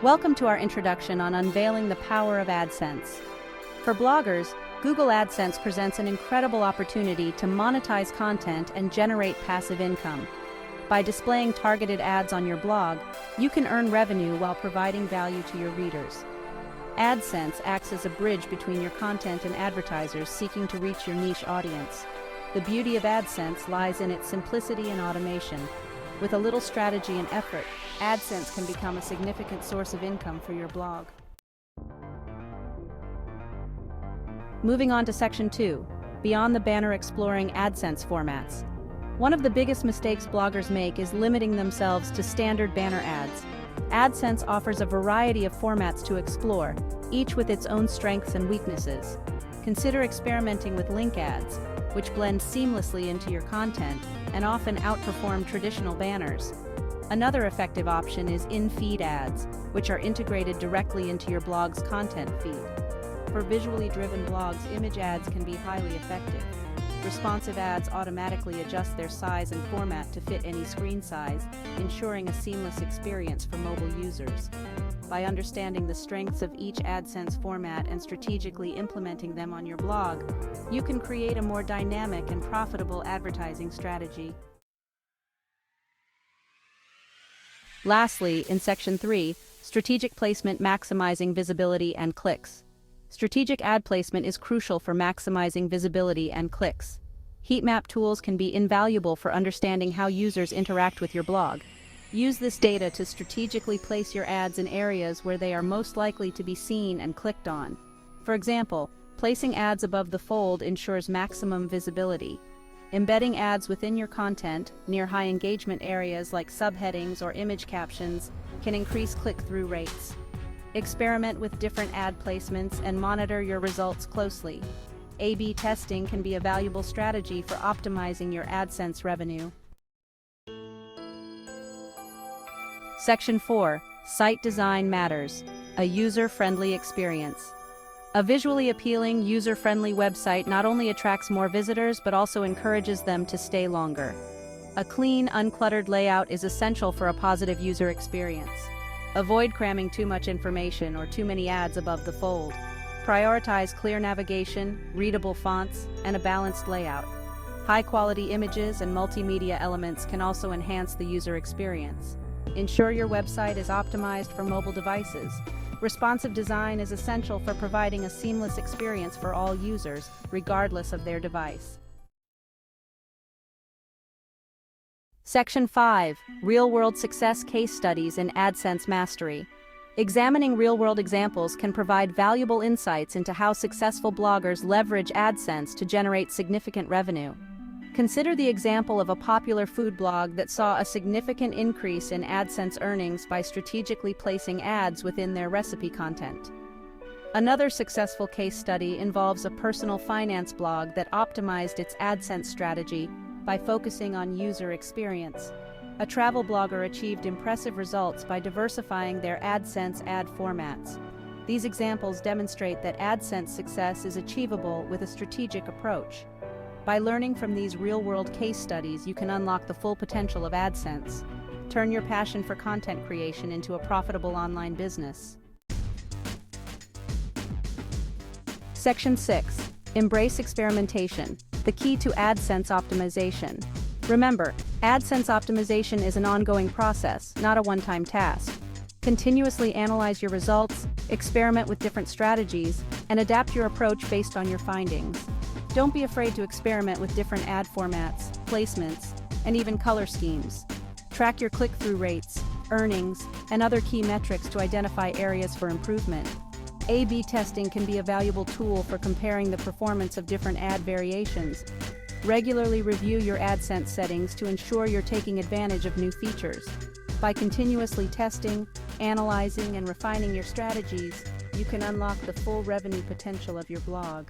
Welcome to our introduction on unveiling the power of AdSense. For bloggers, Google AdSense presents an incredible opportunity to monetize content and generate passive income. By displaying targeted ads on your blog, you can earn revenue while providing value to your readers. AdSense acts as a bridge between your content and advertisers seeking to reach your niche audience. The beauty of AdSense lies in its simplicity and automation. With a little strategy and effort, AdSense can become a significant source of income for your blog. Moving on to Section 2, Beyond the Banner, exploring AdSense formats. One of the biggest mistakes bloggers make is limiting themselves to standard banner ads. AdSense offers a variety of formats to explore, each with its own strengths and weaknesses. Consider experimenting with link ads, which blend seamlessly into your content and often outperform traditional banners. Another effective option is in-feed ads, which are integrated directly into your blog's content feed. For visually driven blogs, image ads can be highly effective. Responsive ads automatically adjust their size and format to fit any screen size, ensuring a seamless experience for mobile users. By understanding the strengths of each AdSense format and strategically implementing them on your blog, you can create a more dynamic and profitable advertising strategy. Lastly, in Section 3, Strategic Placement, maximizing visibility and clicks. Strategic ad placement is crucial for maximizing visibility and clicks. Heatmap tools can be invaluable for understanding how users interact with your blog. Use this data to strategically place your ads in areas where they are most likely to be seen and clicked on. For example, placing ads above the fold ensures maximum visibility. Embedding ads within your content, near high engagement areas like subheadings or image captions, can increase click-through rates. Experiment with different ad placements and monitor your results closely. A/B testing can be a valuable strategy for optimizing your AdSense revenue. Section 4, Site Design Matters, a user-friendly experience. A visually appealing, user-friendly website not only attracts more visitors but also encourages them to stay longer. A clean, uncluttered layout is essential for a positive user experience. Avoid cramming too much information or too many ads above the fold. Prioritize clear navigation, readable fonts, and a balanced layout. High-quality images and multimedia elements can also enhance the user experience. Ensure your website is optimized for mobile devices. Responsive design is essential for providing a seamless experience for all users, regardless of their device. Section 5, Real-World Success Case Studies in AdSense Mastery. Examining real-world examples can provide valuable insights into how successful bloggers leverage AdSense to generate significant revenue. Consider the example of a popular food blog that saw a significant increase in AdSense earnings by strategically placing ads within their recipe content. Another successful case study involves a personal finance blog that optimized its AdSense strategy by focusing on user experience. A travel blogger achieved impressive results by diversifying their AdSense ad formats. These examples demonstrate that AdSense success is achievable with a strategic approach. By learning from these real-world case studies, you can unlock the full potential of AdSense. Turn your passion for content creation into a profitable online business. Section 6, Embrace experimentation, the key to AdSense optimization. Remember, AdSense optimization is an ongoing process, not a one-time task. Continuously analyze your results, experiment with different strategies, and adapt your approach based on your findings. Don't be afraid to experiment with different ad formats, placements, and even color schemes. Track your click-through rates, earnings, and other key metrics to identify areas for improvement. A/B testing can be a valuable tool for comparing the performance of different ad variations. Regularly review your AdSense settings to ensure you're taking advantage of new features. By continuously testing, analyzing, and refining your strategies, you can unlock the full revenue potential of your blog.